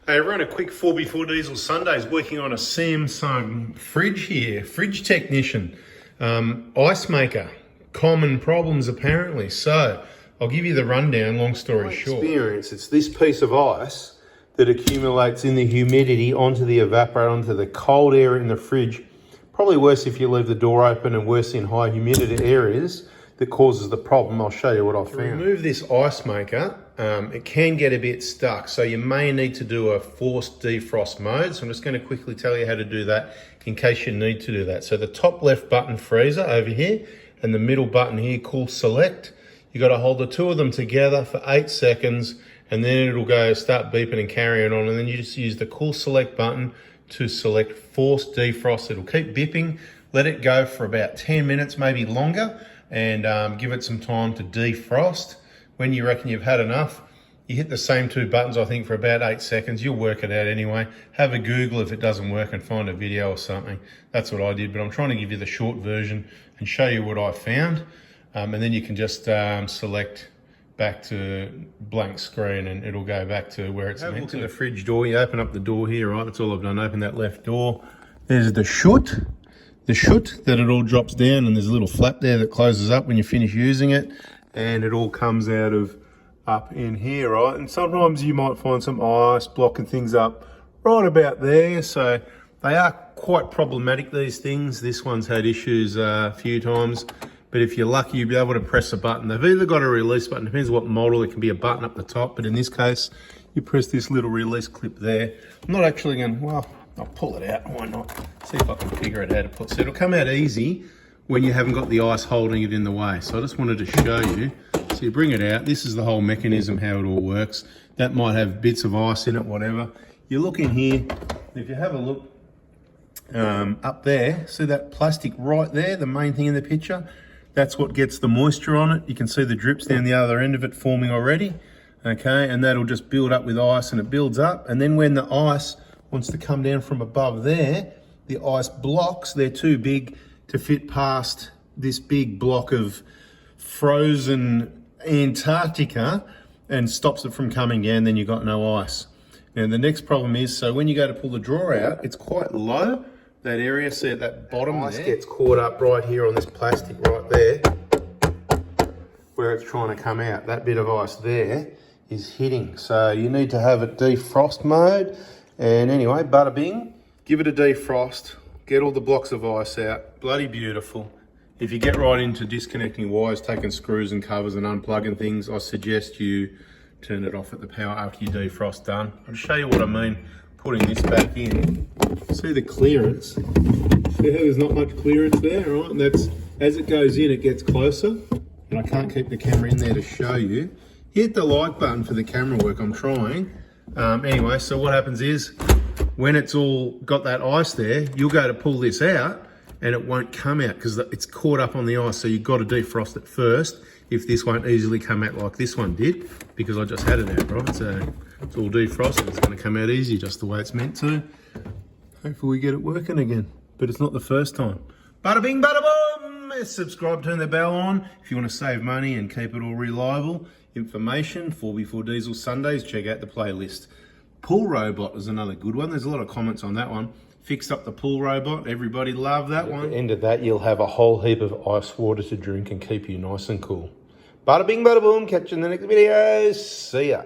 Hey everyone, a quick Fourby4diesel Sundays, working on a Samsung fridge here. Fridge technician, ice maker, common problems apparently. So I'll give you the rundown, long story short. Experience, it's this piece of ice that accumulates in the humidity onto the evaporator, onto the cold air in the fridge. Probably worse if you leave the door open and worse in high humidity areas that causes the problem. I'll show you what I found. To remove this ice maker, it can get a bit stuck, so you may need to do a forced defrost mode. So I'm just going to quickly tell you how to do that in case you need to do that. So the top left button, freezer over here, and the middle button here, cool select. You got to hold the two of them together for 8 seconds, and then it'll go start beeping and carrying on. And then you just use the cool select button to select forced defrost. It'll keep beeping. Let it go for about 10 minutes, maybe longer, and give it some time to defrost. When you reckon you've had enough, you hit the same two buttons, I think, for about 8 seconds. You'll work it out anyway. Have a Google if it doesn't work and find a video or something. That's what I did, but I'm trying to give you the short version and show you what I found. And then you can just select back to blank screen and it'll go back to where it's meant to. Have a look at the fridge door. You open up the door here, right? That's all I've done. Open that left door. There's the chute that it all drops down, and there's a little flap there that closes up when you finish using it, and it all comes out of up in here, right? And sometimes you might find some ice blocking things up right about there, so they are quite problematic, these things. This one's had issues a few times, but if you're lucky, you'll be able to press a button. They've either got a release button, depends what model. It can be a button up the top, but in this case, you press this little release clip there. I'm not actually going, well, I'll pull it out, why not? See if I can figure out how to put it. So it'll come out easy when you haven't got the ice holding it in the way. So I just wanted to show you. So you bring it out. This is the whole mechanism, how it all works. That might have bits of ice in it, whatever. You look in here, if you have a look up there, see that plastic right there, the main thing in the picture? That's what gets the moisture on it. You can see the drips down the other end of it forming already. Okay, and that'll just build up with ice, and it builds up. And then when the ice wants to come down from above there, the ice blocks, they're too big to fit past this big block of frozen Antarctica and stops it from coming down, then you've got no ice. Now the next problem is, so when you go to pull the drawer out, it's quite low, that area, see at that bottom ice there? Gets caught up right here on this plastic right there, where it's trying to come out. That bit of ice there is hitting. So you need to have it defrost mode. And anyway, bada bing, give it a defrost, get all the blocks of ice out, bloody beautiful. If you get right into disconnecting wires, taking screws and covers and unplugging things, I suggest you turn it off at the power after you defrost done. I'll show you what I mean putting this back in. See the clearance? See how there's not much clearance there, right? And that's, as it goes in, it gets closer. And I can't keep the camera in there to show you. Hit the like button for the camera work, I'm trying. Anyway, so what happens is, when it's all got that ice there, you'll go to pull this out and it won't come out because it's caught up on the ice. So you've got to defrost it first if this won't easily come out like this one did, because I just had it out, right? So it's all defrosted. It's going to come out easy just the way it's meant to. Hopefully we get it working again, but it's not the first time. Bada bing, bada boom! Subscribe, turn the bell on if you want to save money and keep it all reliable. Information, Fourby4diesel Sundays, check out the playlist. Pool robot is another good one. There's a lot of comments on that one. Fixed up the pool robot. Everybody loved that one. At the end of that, you'll have a whole heap of ice water to drink and keep you nice and cool. Bada bing, bada boom. Catch you in the next video. See ya.